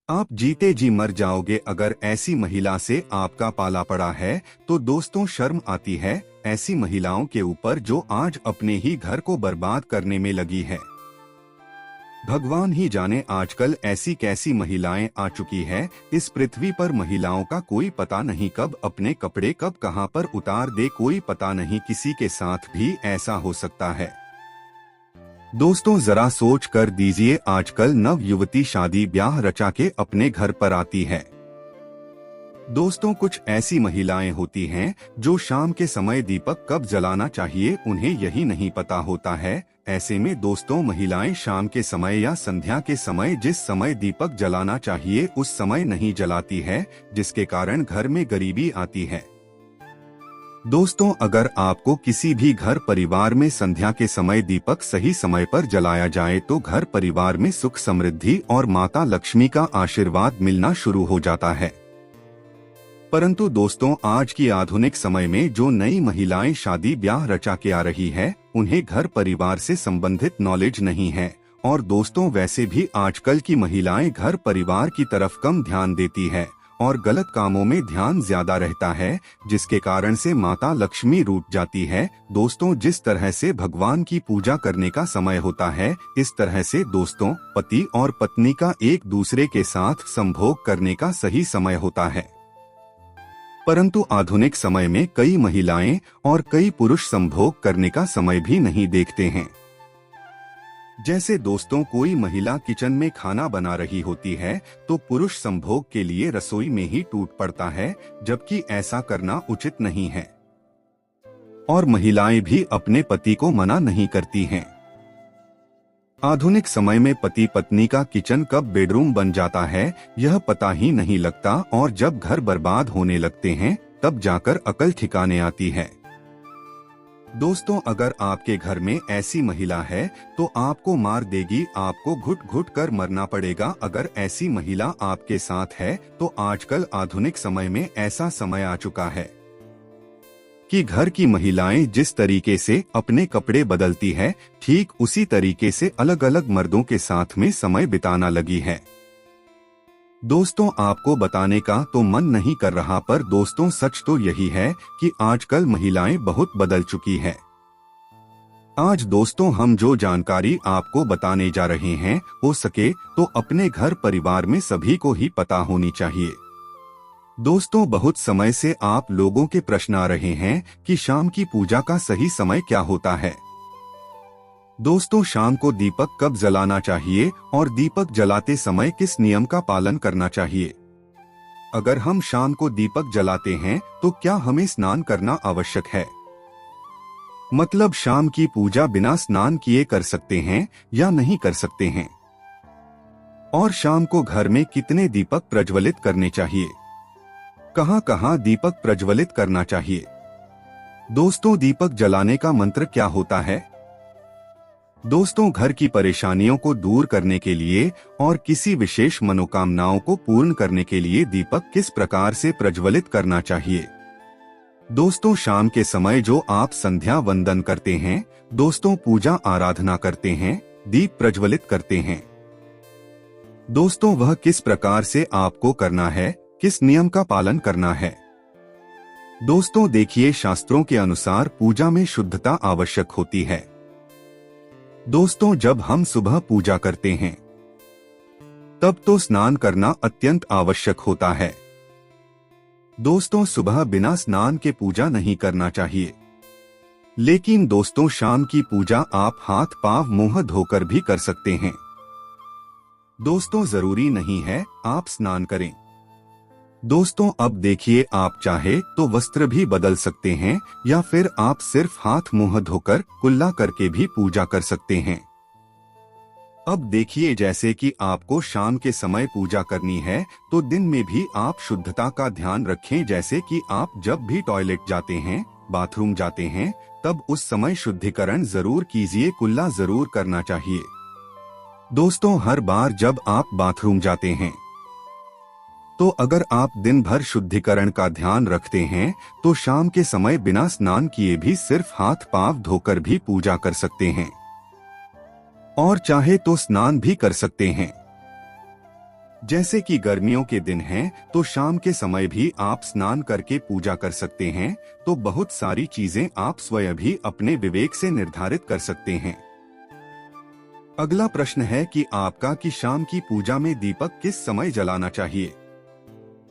आप जीते जी मर जाओगे अगर ऐसी महिला से आपका पाला पड़ा है। तो दोस्तों शर्म आती है ऐसी महिलाओं के ऊपर जो आज अपने ही घर को बर्बाद करने में लगी है। भगवान ही जाने आजकल ऐसी कैसी महिलाएं आ चुकी है। इस पृथ्वी पर महिलाओं का कोई पता नहीं कब अपने कपड़े कब कहां पर उतार दे, कोई पता नहीं। किसी के साथ भी ऐसा हो सकता है। दोस्तों जरा सोच कर दीजिए, आजकल नव युवती शादी ब्याह रचा के अपने घर पर आती है। दोस्तों कुछ ऐसी महिलाएं होती हैं जो शाम के समय दीपक कब जलाना चाहिए उन्हें यही नहीं पता होता है। ऐसे में दोस्तों महिलाएं शाम के समय या संध्या के समय जिस समय दीपक जलाना चाहिए उस समय नहीं जलाती है, जिसके कारण घर में गरीबी आती है। दोस्तों अगर आपको किसी भी घर परिवार में संध्या के समय दीपक सही समय पर जलाया जाए तो घर परिवार में सुख समृद्धि और माता लक्ष्मी का आशीर्वाद मिलना शुरू हो जाता है। परंतु दोस्तों आज की आधुनिक समय में जो नई महिलाएं शादी ब्याह रचा के आ रही है उन्हें घर परिवार से संबंधित नॉलेज नहीं है। और दोस्तों वैसे भी आजकल की महिलाएं घर परिवार की तरफ कम ध्यान देती है और गलत कामों में ध्यान ज्यादा रहता है, जिसके कारण से माता लक्ष्मी रूठ जाती है। दोस्तों जिस तरह से भगवान की पूजा करने का समय होता है इस तरह से दोस्तों पति और पत्नी का एक दूसरे के साथ संभोग करने का सही समय होता है। परंतु आधुनिक समय में कई महिलाएं और कई पुरुष संभोग करने का समय भी नहीं देखते हैं। जैसे दोस्तों कोई महिला किचन में खाना बना रही होती है तो पुरुष संभोग के लिए रसोई में ही टूट पड़ता है, जबकि ऐसा करना उचित नहीं है। और महिलाएं भी अपने पति को मना नहीं करती हैं। आधुनिक समय में पति पत्नी का किचन कब बेडरूम बन जाता है यह पता ही नहीं लगता, और जब घर बर्बाद होने लगते हैं तब जाकर अकल ठिकाने आती है। दोस्तों अगर आपके घर में ऐसी महिला है तो आपको मार देगी, आपको घुट घुट कर मरना पड़ेगा। अगर ऐसी महिला आपके साथ है तो आजकल आधुनिक समय में ऐसा समय आ चुका है कि घर की महिलाएं जिस तरीके से अपने कपड़े बदलती है ठीक उसी तरीके से अलग अलग मर्दों के साथ में समय बिताना लगी है। दोस्तों आपको बताने का तो मन नहीं कर रहा, पर दोस्तों सच तो यही है कि आजकल महिलाएं बहुत बदल चुकी है। आज दोस्तों हम जो जानकारी आपको बताने जा रहे हैं हो सके तो अपने घर परिवार में सभी को ही पता होनी चाहिए। दोस्तों बहुत समय से आप लोगों के प्रश्न आ रहे हैं कि शाम की पूजा का सही समय क्या होता है। दोस्तों शाम को दीपक कब जलाना चाहिए और दीपक जलाते समय किस नियम का पालन करना चाहिए। अगर हम शाम को दीपक जलाते हैं तो क्या हमें स्नान करना आवश्यक है, मतलब शाम की पूजा बिना स्नान किए कर सकते हैं या नहीं कर सकते हैं। और शाम को घर में कितने दीपक प्रज्वलित करने चाहिए, कहां कहां दीपक प्रज्वलित करना चाहिए। दोस्तों दीपक जलाने का मंत्र क्या होता है। दोस्तों घर की परेशानियों को दूर करने के लिए और किसी विशेष मनोकामनाओं को पूर्ण करने के लिए दीपक किस प्रकार से प्रज्वलित करना चाहिए। दोस्तों शाम के समय जो आप संध्या वंदन करते हैं, दोस्तों पूजा आराधना करते हैं, दीप प्रज्वलित करते हैं, दोस्तों वह किस प्रकार से आपको करना है, किस नियम का पालन करना है। दोस्तों देखिए शास्त्रों के अनुसार पूजा में शुद्धता आवश्यक होती है। दोस्तों जब हम सुबह पूजा करते हैं तब तो स्नान करना अत्यंत आवश्यक होता है। दोस्तों सुबह बिना स्नान के पूजा नहीं करना चाहिए, लेकिन दोस्तों शाम की पूजा आप हाथ पांव मुंह धोकर भी कर सकते हैं। दोस्तों जरूरी नहीं है आप स्नान करें। दोस्तों अब देखिए आप चाहे तो वस्त्र भी बदल सकते हैं या फिर आप सिर्फ हाथ मुंह धोकर कुल्ला करके भी पूजा कर सकते हैं। अब देखिए जैसे कि आपको शाम के समय पूजा करनी है तो दिन में भी आप शुद्धता का ध्यान रखें। जैसे कि आप जब भी टॉयलेट जाते हैं, बाथरूम जाते हैं, तब उस समय शुद्धिकरण जरूर कीजिए, कुल्ला जरूर करना चाहिए। दोस्तों हर बार जब आप बाथरूम जाते हैं तो अगर आप दिन भर शुद्धिकरण का ध्यान रखते हैं तो शाम के समय बिना स्नान किए भी सिर्फ हाथ पांव धोकर भी पूजा कर सकते हैं, और चाहे तो स्नान भी कर सकते हैं। जैसे कि गर्मियों के दिन हैं, तो शाम के समय भी आप स्नान करके पूजा कर सकते हैं। तो बहुत सारी चीजें आप स्वयं भी अपने विवेक से निर्धारित कर सकते हैं। अगला प्रश्न है कि आपका कि शाम की पूजा में दीपक किस समय जलाना चाहिए।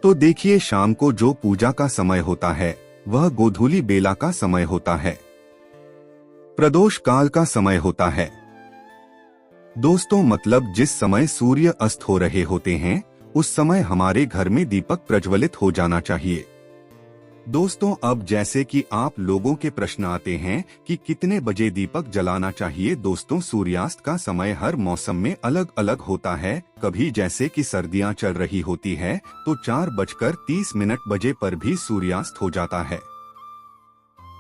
तो देखिए, शाम को जो पूजा का समय होता है वह गोधूली बेला का समय होता है, प्रदोष काल का समय होता है। दोस्तों, मतलब जिस समय सूर्य अस्त हो रहे होते हैं उस समय हमारे घर में दीपक प्रज्वलित हो जाना चाहिए। दोस्तों, अब जैसे कि आप लोगों के प्रश्न आते हैं कि कितने बजे दीपक जलाना चाहिए। दोस्तों, सूर्यास्त का समय हर मौसम में अलग अलग होता है। कभी जैसे कि सर्दियां चल रही होती है तो 4:30 बजे पर भी सूर्यास्त हो जाता है।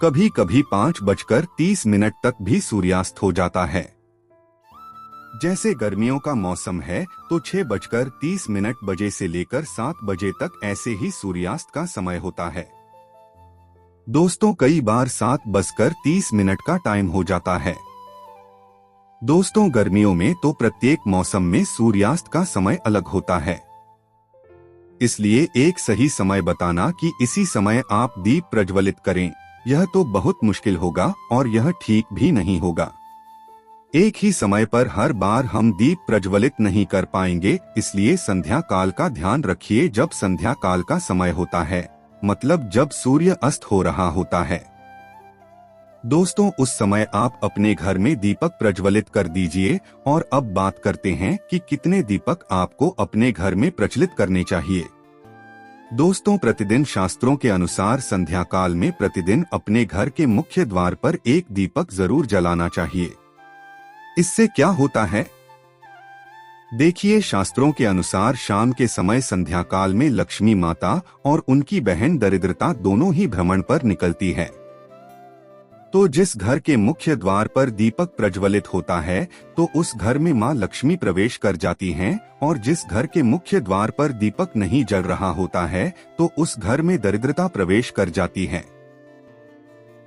कभी कभी 5:30 तक भी सूर्यास्त हो जाता है। जैसे गर्मियों का मौसम है तो 6:30 बजे से लेकर 7 बजे तक ऐसे ही सूर्यास्त का समय होता है। दोस्तों, कई बार 7:30 का टाइम हो जाता है। दोस्तों, गर्मियों में तो प्रत्येक मौसम में सूर्यास्त का समय अलग होता है, इसलिए एक सही समय बताना कि इसी समय आप दीप प्रज्वलित करें, यह तो बहुत मुश्किल होगा और यह ठीक भी नहीं होगा। एक ही समय पर हर बार हम दीप प्रज्वलित नहीं कर पाएंगे, इसलिए संध्या काल का ध्यान रखिए। जब संध्या काल का समय होता है मतलब जब सूर्य अस्त हो रहा होता है, दोस्तों उस समय आप अपने घर में दीपक प्रज्वलित कर दीजिए। और अब बात करते हैं कि कितने दीपक आपको अपने घर में प्रज्वलित करने चाहिए। दोस्तों, प्रतिदिन शास्त्रों के अनुसार संध्या काल में प्रतिदिन अपने घर के मुख्य द्वार पर एक दीपक जरूर जलाना चाहिए। इससे क्या होता है, देखिए, शास्त्रों के अनुसार शाम के समय संध्या काल में लक्ष्मी माता और उनकी बहन दरिद्रता दोनों ही भ्रमण पर निकलती है। तो जिस घर के मुख्य द्वार पर दीपक प्रज्वलित होता है तो उस घर में मां लक्ष्मी प्रवेश कर जाती हैं, और जिस घर के मुख्य द्वार पर दीपक नहीं जल रहा होता है तो उस घर में दरिद्रता प्रवेश कर जाती है।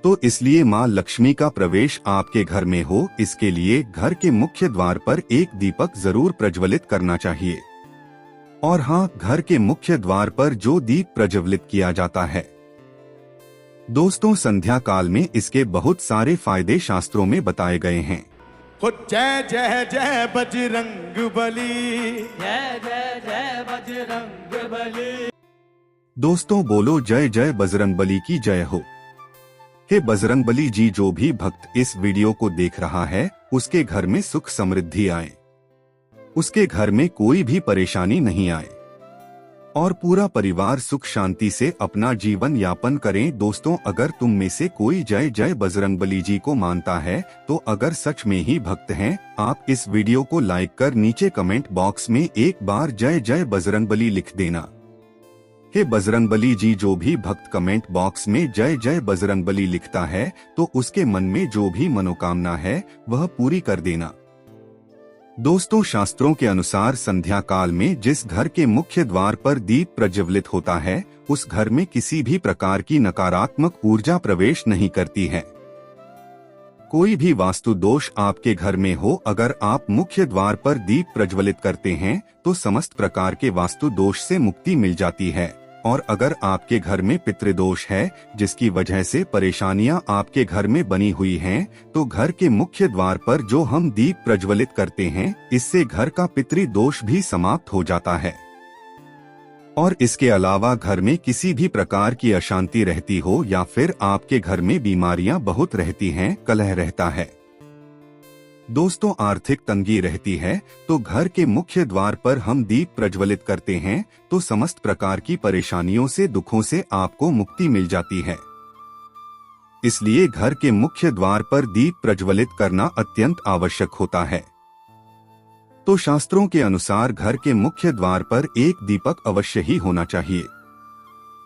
तो इसलिए मां लक्ष्मी का प्रवेश आपके घर में हो, इसके लिए घर के मुख्य द्वार पर एक दीपक जरूर प्रज्वलित करना चाहिए। और हाँ, घर के मुख्य द्वार पर जो दीप प्रज्वलित किया जाता है, दोस्तों संध्या काल में इसके बहुत सारे फायदे शास्त्रों में बताए गए हैं। जय जय जय बजरंगबली, जय जय जय बजरंगबली। दोस्तों बोलो जय जय बजरंगबली की जय हो। हे बजरंगबली जी, जो भी भक्त इस वीडियो को देख रहा है उसके घर में सुख समृद्धि आए, उसके घर में कोई भी परेशानी नहीं आए और पूरा परिवार सुख शांति से अपना जीवन यापन करें। दोस्तों, अगर तुम में से कोई जय जय बजरंगबली जी को मानता है तो अगर सच में ही भक्त हैं, आप इस वीडियो को लाइक कर नीचे कमेंट बॉक्स में एक बार जय जय बजरंगबली लिख देना। हे बजरंगबली जी, जो भी भक्त कमेंट बॉक्स में जय जय बजरंगबली लिखता है तो उसके मन में जो भी मनोकामना है वह पूरी कर देना। दोस्तों, शास्त्रों के अनुसार संध्या काल में जिस घर के मुख्य द्वार पर दीप प्रज्वलित होता है उस घर में किसी भी प्रकार की नकारात्मक ऊर्जा प्रवेश नहीं करती है। कोई भी वास्तु दोष आपके घर में हो, अगर आप मुख्य द्वार पर दीप प्रज्वलित करते हैं तो समस्त प्रकार के वास्तु दोष से मुक्ति मिल जाती है। और अगर आपके घर में पितृदोष है जिसकी वजह से परेशानियां आपके घर में बनी हुई हैं, तो घर के मुख्य द्वार पर जो हम दीप प्रज्वलित करते हैं इससे घर का पितृदोष भी समाप्त हो जाता है। और इसके अलावा घर में किसी भी प्रकार की अशांति रहती हो या फिर आपके घर में बीमारियां बहुत रहती हैं, कलह रहता है, दोस्तों आर्थिक तंगी रहती है, तो घर के मुख्य द्वार पर हम दीप प्रज्वलित करते हैं तो समस्त प्रकार की परेशानियों से, दुखों से आपको मुक्ति मिल जाती है। इसलिए घर के मुख्य द्वार पर दीप प्रज्वलित करना अत्यंत आवश्यक होता है। तो शास्त्रों के अनुसार घर के मुख्य द्वार पर एक दीपक अवश्य ही होना चाहिए।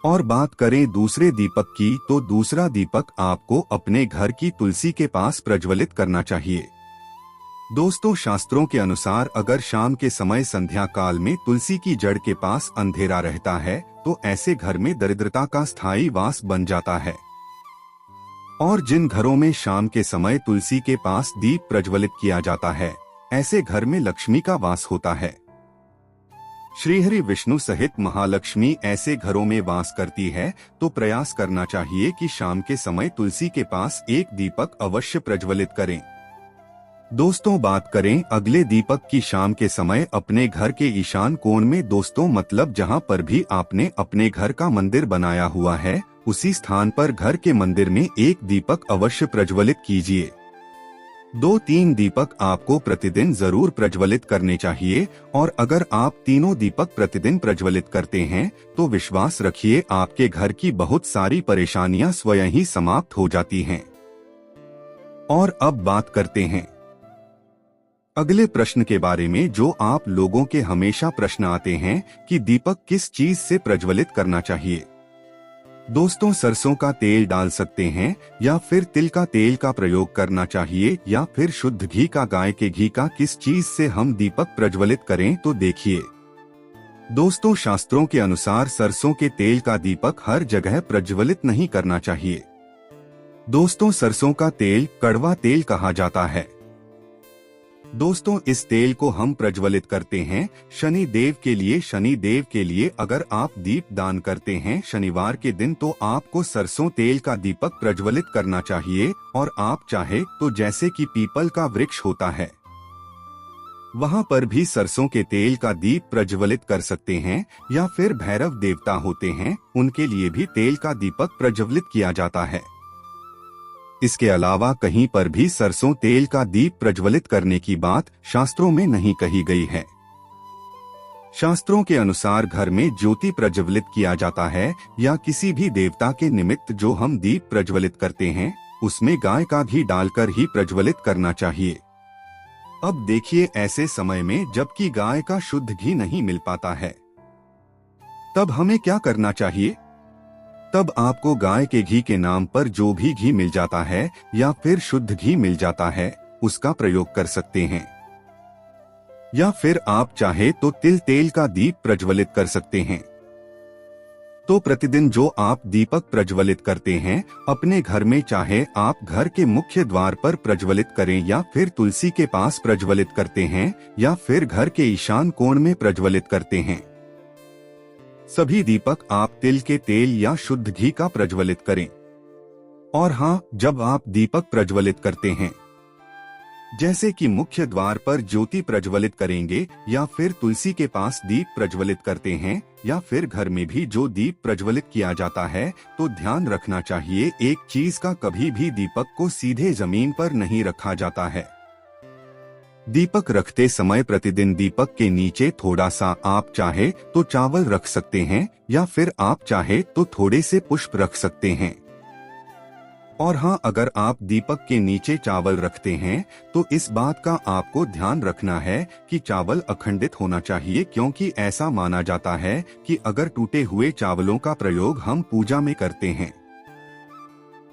और बात करें दूसरे दीपक की, तो दूसरा दीपक आपको अपने घर की तुलसी के पास प्रज्वलित करना चाहिए। दोस्तों, शास्त्रों के अनुसार अगर शाम के समय संध्या काल में तुलसी की जड़ के पास अंधेरा रहता है तो ऐसे घर में दरिद्रता का स्थायी वास बन जाता है। और जिन घरों में शाम के समय तुलसी के पास दीप प्रज्वलित किया जाता है ऐसे घर में लक्ष्मी का वास होता है। श्रीहरि विष्णु सहित महालक्ष्मी ऐसे घरों में वास करती है, तो प्रयास करना चाहिए कि शाम के समय तुलसी के पास एक दीपक अवश्य प्रज्वलित करें। दोस्तों, बात करें अगले दीपक की शाम के समय अपने घर के ईशान कोण में। दोस्तों, मतलब जहां पर भी आपने अपने घर का मंदिर बनाया हुआ है, उसी स्थान पर घर के मंदिर में एक दीपक अवश्य प्रज्वलित कीजिए। 2-3 दीपक आपको प्रतिदिन जरूर प्रज्वलित करने चाहिए, और अगर आप तीनों दीपक प्रतिदिन प्रज्वलित करते हैं तो विश्वास रखिए आपके घर की बहुत सारी परेशानियां स्वयं ही समाप्त हो जाती हैं। और अब बात करते हैं अगले प्रश्न के बारे में, जो आप लोगों के हमेशा प्रश्न आते हैं कि दीपक किस चीज से प्रज्वलित करना चाहिए। दोस्तों, सरसों का तेल डाल सकते हैं, या फिर तिल का तेल का प्रयोग करना चाहिए, या फिर शुद्ध घी का, गाय के घी का। किस चीज से हम दीपक प्रज्वलित करें, तो देखिए दोस्तों, शास्त्रों के अनुसार सरसों के तेल का दीपक हर जगह प्रज्वलित नहीं करना चाहिए। दोस्तों, सरसों का तेल कड़वा तेल कहा जाता है। दोस्तों, इस तेल को हम प्रज्वलित करते हैं शनि देव के लिए। शनि देव के लिए अगर आप दीप दान करते हैं शनिवार के दिन, तो आपको सरसों तेल का दीपक प्रज्वलित करना चाहिए। और आप चाहे तो जैसे कि पीपल का वृक्ष होता है, वहां पर भी सरसों के तेल का दीप प्रज्वलित कर सकते हैं, या फिर भैरव देवता होते हैं, उनके लिए भी तेल का दीपक प्रज्वलित किया जाता है। इसके अलावा कहीं पर भी सरसों तेल का दीप प्रज्वलित करने की बात शास्त्रों में नहीं कही गई है। शास्त्रों के अनुसार घर में ज्योति प्रज्वलित किया जाता है, या किसी भी देवता के निमित्त जो हम दीप प्रज्वलित करते हैं, उसमें गाय का घी डालकर ही प्रज्वलित करना चाहिए। अब देखिए, ऐसे समय में जबकि गाय का शुद्ध घी नहीं मिल पाता है, तब हमें क्या करना चाहिए। तब आपको गाय के घी के नाम पर जो भी घी मिल जाता है, या फिर शुद्ध घी मिल जाता है, उसका प्रयोग कर सकते हैं। या फिर आप चाहे तो तिल तेल का दीप प्रज्वलित कर सकते हैं। तो प्रतिदिन जो आप दीपक प्रज्वलित करते हैं अपने घर में, चाहे आप घर के मुख्य द्वार पर प्रज्वलित करें, या फिर तुलसी के पास प्रज्वलित करते हैं, या फिर घर के ईशान कोण में प्रज्वलित करते हैं, सभी दीपक आप तिल के तेल या शुद्ध घी का प्रज्वलित करें। और हाँ, जब आप दीपक प्रज्वलित करते हैं, जैसे कि मुख्य द्वार पर ज्योति प्रज्वलित करेंगे, या फिर तुलसी के पास दीप प्रज्वलित करते हैं, या फिर घर में भी जो दीप प्रज्वलित किया जाता है, तो ध्यान रखना चाहिए एक चीज का, कभी भी दीपक को सीधे जमीन पर नहीं रखा जाता है। दीपक रखते समय प्रतिदिन दीपक के नीचे थोड़ा सा आप चाहे तो चावल रख सकते हैं, या फिर आप चाहे तो थोड़े से पुष्प रख सकते हैं। और हाँ, अगर आप दीपक के नीचे चावल रखते हैं तो इस बात का आपको ध्यान रखना है कि चावल अखंडित होना चाहिए, क्योंकि ऐसा माना जाता है कि अगर टूटे हुए चावलों का प्रयोग हम पूजा में करते हैं,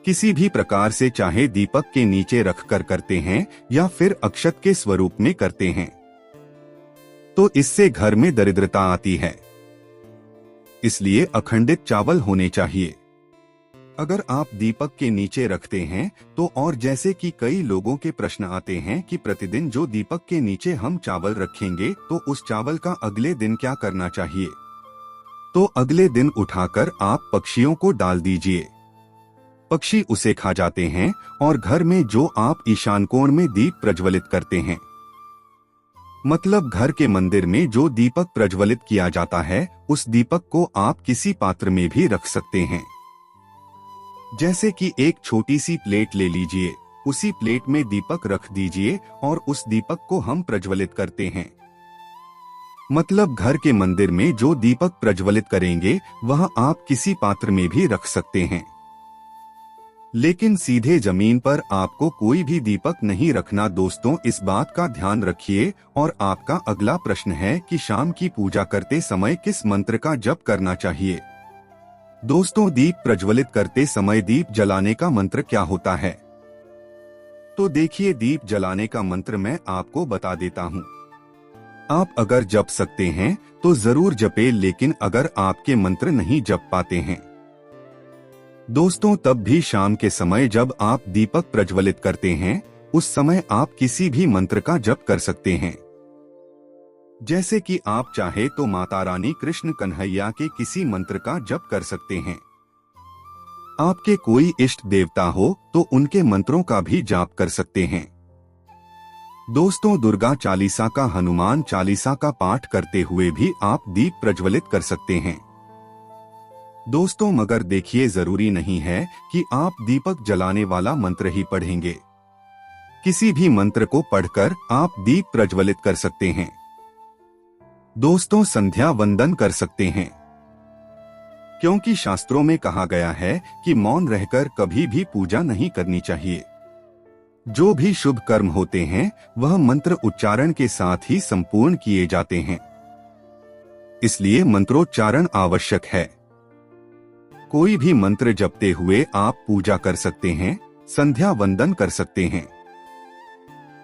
किसी भी प्रकार से, चाहे दीपक के नीचे रखकर करते हैं या फिर अक्षत के स्वरूप में करते हैं, तो इससे घर में दरिद्रता आती है। इसलिए अखंडित चावल होने चाहिए। अगर आप दीपक के नीचे रखते हैं तो, और जैसे कि कई लोगों के प्रश्न आते हैं कि प्रतिदिन जो दीपक के नीचे हम चावल रखेंगे तो उस चावल का अगले दिन क्या करना चाहिए। तो अगले दिन उठाकर आप पक्षियों को डाल दीजिए, पक्षी उसे खा जाते हैं। और घर में जो आप ईशान कोण में दीप प्रज्वलित करते हैं, मतलब घर के मंदिर में जो दीपक प्रज्वलित किया जाता है, उस दीपक को आप किसी पात्र में भी रख सकते हैं। जैसे कि एक छोटी सी प्लेट ले लीजिए, उसी प्लेट में दीपक रख दीजिए और उस दीपक को हम प्रज्वलित करते हैं। मतलब घर के मंदिर में जो दीपक प्रज्वलित करेंगे वह आप किसी पात्र में भी रख सकते हैं, लेकिन सीधे जमीन पर आपको कोई भी दीपक नहीं रखना। दोस्तों, इस बात का ध्यान रखिए। और आपका अगला प्रश्न है कि शाम की पूजा करते समय किस मंत्र का जप करना चाहिए। दोस्तों, दीप प्रज्वलित करते समय दीप जलाने का मंत्र क्या होता है। तो देखिए, दीप जलाने का मंत्र मैं आपको बता देता हूँ। आप अगर जप सकते हैं तो जरूर जपे, लेकिन अगर आपके मंत्र नहीं जप पाते हैं दोस्तों, तब भी शाम के समय जब आप दीपक प्रज्वलित करते हैं, उस समय आप किसी भी मंत्र का जप कर सकते हैं। जैसे कि आप चाहे तो माता रानी कृष्ण कन्हैया के किसी मंत्र का जप कर सकते हैं। आपके कोई इष्ट देवता हो तो उनके मंत्रों का भी जाप कर सकते हैं। दोस्तों, दुर्गा चालीसा का, हनुमान चालीसा का पाठ करते हुए भी आप दीप प्रज्वलित कर सकते हैं। दोस्तों, मगर देखिए, जरूरी नहीं है कि आप दीपक जलाने वाला मंत्र ही पढ़ेंगे। किसी भी मंत्र को पढ़कर आप दीप प्रज्वलित कर सकते हैं। दोस्तों, संध्या वंदन कर सकते हैं, क्योंकि शास्त्रों में कहा गया है कि मौन रहकर कभी भी पूजा नहीं करनी चाहिए। जो भी शुभ कर्म होते हैं वह मंत्र उच्चारण के साथ ही संपूर्ण किए जाते हैं, इसलिए मंत्रोच्चारण आवश्यक है। कोई भी मंत्र जपते हुए आप पूजा कर सकते हैं, संध्या वंदन कर सकते हैं।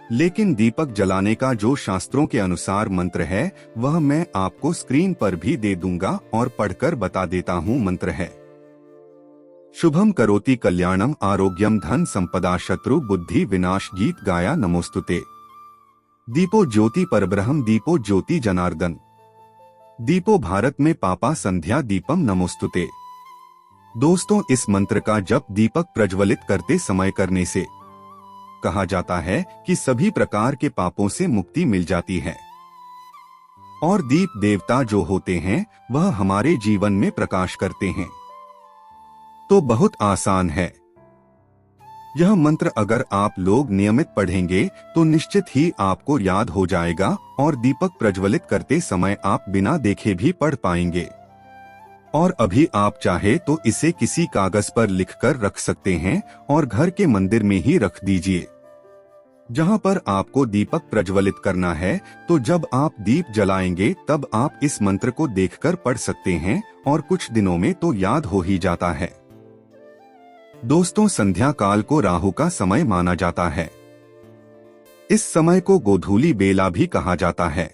लेकिन दीपक जलाने का जो शास्त्रों के अनुसार मंत्र है वह मैं आपको स्क्रीन पर भी दे दूंगा और पढ़कर बता देता हूँ। मंत्र है: शुभम करोति कल्याणम आरोग्यम धन संपदा शत्रु बुद्धि विनाश गीत गाया नमोस्तुते। दीपो ज्योति परब्रह्म दीपो ज्योति जनार्दन। दीपो भारत में पापा संध्या दीपम नमोस्तुते। दोस्तों, इस मंत्र का जप दीपक प्रज्वलित करते समय करने से कहा जाता है कि सभी प्रकार के पापों से मुक्ति मिल जाती है और दीप देवता जो होते हैं वह हमारे जीवन में प्रकाश करते हैं। तो बहुत आसान है। यह मंत्र अगर आप लोग नियमित पढ़ेंगे तो निश्चित ही आपको याद हो जाएगा और दीपक प्रज्वलित करते समय आप बिना देखे भी पढ़ पाएंगे। और अभी आप चाहे तो इसे किसी कागज पर लिखकर रख सकते हैं और घर के मंदिर में ही रख दीजिए जहां पर आपको दीपक प्रज्वलित करना है। तो जब आप दीप जलाएंगे तब आप इस मंत्र को देखकर पढ़ सकते हैं और कुछ दिनों में तो याद हो ही जाता है। दोस्तों, संध्या काल को राहु का समय माना जाता है। इस समय को गोधूली बेला भी कहा जाता है।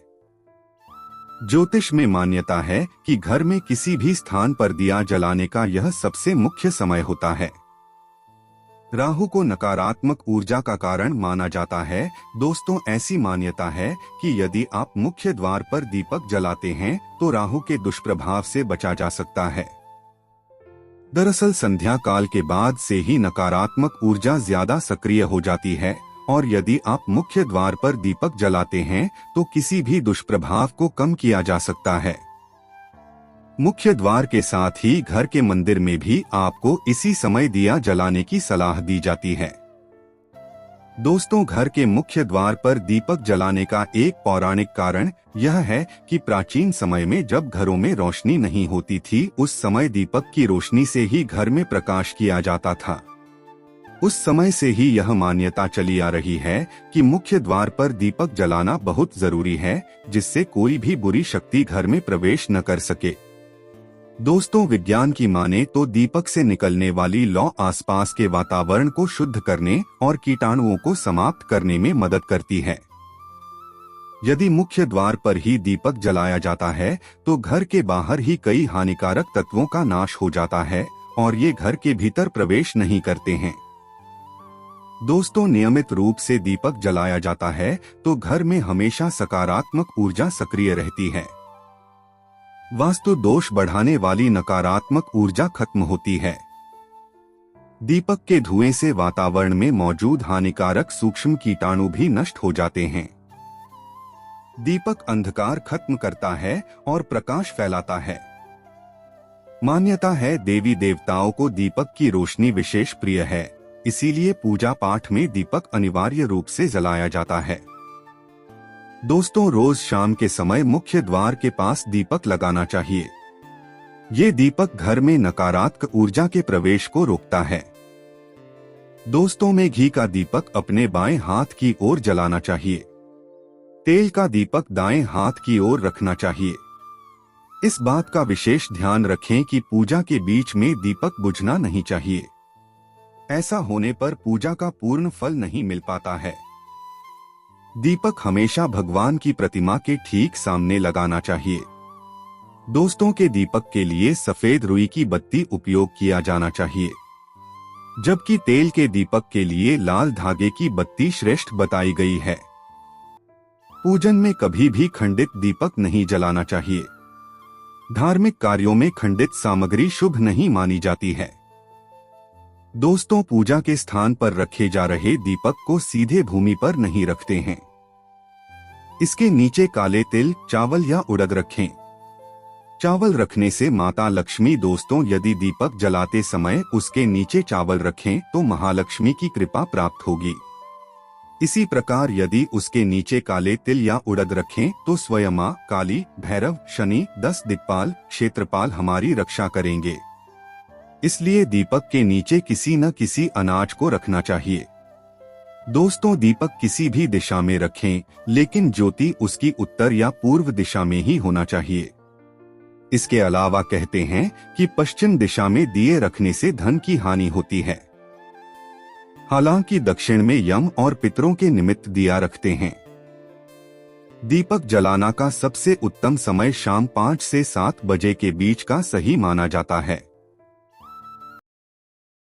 ज्योतिष में मान्यता है कि घर में किसी भी स्थान पर दिया जलाने का यह सबसे मुख्य समय होता है। राहु को नकारात्मक ऊर्जा का कारण माना जाता है। दोस्तों, ऐसी मान्यता है कि यदि आप मुख्य द्वार पर दीपक जलाते हैं तो राहु के दुष्प्रभाव से बचा जा सकता है। दरअसल संध्या काल के बाद से ही नकारात्मक ऊर्जा ज्यादा सक्रिय हो जाती है और यदि आप मुख्य द्वार पर दीपक जलाते हैं तो किसी भी दुष्प्रभाव को कम किया जा सकता है। मुख्य द्वार के साथ ही घर के मंदिर में भी आपको इसी समय दिया जलाने की सलाह दी जाती है। दोस्तों, घर के मुख्य द्वार पर दीपक जलाने का एक पौराणिक कारण यह है कि प्राचीन समय में जब घरों में रोशनी नहीं होती थी उस समय दीपक की रोशनी से ही घर में प्रकाश किया जाता था। उस समय से ही यह मान्यता चली आ रही है कि मुख्य द्वार पर दीपक जलाना बहुत जरूरी है, जिससे कोई भी बुरी शक्ति घर में प्रवेश न कर सके। दोस्तों, विज्ञान की माने तो दीपक से निकलने वाली लौ आसपास के वातावरण को शुद्ध करने और कीटाणुओं को समाप्त करने में मदद करती है। यदि मुख्य द्वार पर ही दीपक जलाया जाता है तो घर के बाहर ही कई हानिकारक तत्वों का नाश हो जाता है और ये घर के भीतर प्रवेश नहीं करते हैं। दोस्तों, नियमित रूप से दीपक जलाया जाता है तो घर में हमेशा सकारात्मक ऊर्जा सक्रिय रहती है। वास्तु दोष बढ़ाने वाली नकारात्मक ऊर्जा खत्म होती है। दीपक के धुएं से वातावरण में मौजूद हानिकारक सूक्ष्म कीटाणु भी नष्ट हो जाते हैं। दीपक अंधकार खत्म करता है और प्रकाश फैलाता है। मान्यता है देवी देवताओं को दीपक की रोशनी विशेष प्रिय है, इसीलिए पूजा पाठ में दीपक अनिवार्य रूप से जलाया जाता है। दोस्तों, रोज शाम के समय मुख्य द्वार के पास दीपक लगाना चाहिए। ये दीपक घर में नकारात्मक ऊर्जा के प्रवेश को रोकता है। दोस्तों, में घी का दीपक अपने बाएं हाथ की ओर जलाना चाहिए। तेल का दीपक दाएं हाथ की ओर रखना चाहिए। इस बात का विशेष ध्यान रखें कि पूजा के बीच में दीपक बुझना नहीं चाहिए। ऐसा होने पर पूजा का पूर्ण फल नहीं मिल पाता है। दीपक हमेशा भगवान की प्रतिमा के ठीक सामने लगाना चाहिए। दोस्तों, के दीपक के लिए सफेद रुई की बत्ती उपयोग किया जाना चाहिए, जबकि तेल के दीपक के लिए लाल धागे की बत्ती श्रेष्ठ बताई गई है। पूजन में कभी भी खंडित दीपक नहीं जलाना चाहिए। धार्मिक कार्यों में खंडित सामग्री शुभ नहीं मानी जाती है। दोस्तों, पूजा के स्थान पर रखे जा रहे दीपक को सीधे भूमि पर नहीं रखते हैं। इसके नीचे काले तिल, चावल या उड़द रखें। चावल रखने से माता लक्ष्मी, दोस्तों यदि दीपक जलाते समय उसके नीचे चावल रखें तो महालक्ष्मी की कृपा प्राप्त होगी। इसी प्रकार यदि उसके नीचे काले तिल या उड़द रखें तो स्वयं मां काली, भैरव, शनि, 10 दिक्पाल, क्षेत्रपाल हमारी रक्षा करेंगे। इसलिए दीपक के नीचे किसी न किसी अनाज को रखना चाहिए। दोस्तों, दीपक किसी भी दिशा में रखें, लेकिन ज्योति उसकी उत्तर या पूर्व दिशा में ही होना चाहिए। इसके अलावा कहते हैं कि पश्चिम दिशा में दिए रखने से धन की हानि होती है। हालांकि दक्षिण में यम और पितरों के निमित्त दिया रखते हैं। दीपक जलाना का सबसे उत्तम समय शाम 5 से 7 बजे के बीच का सही माना जाता है।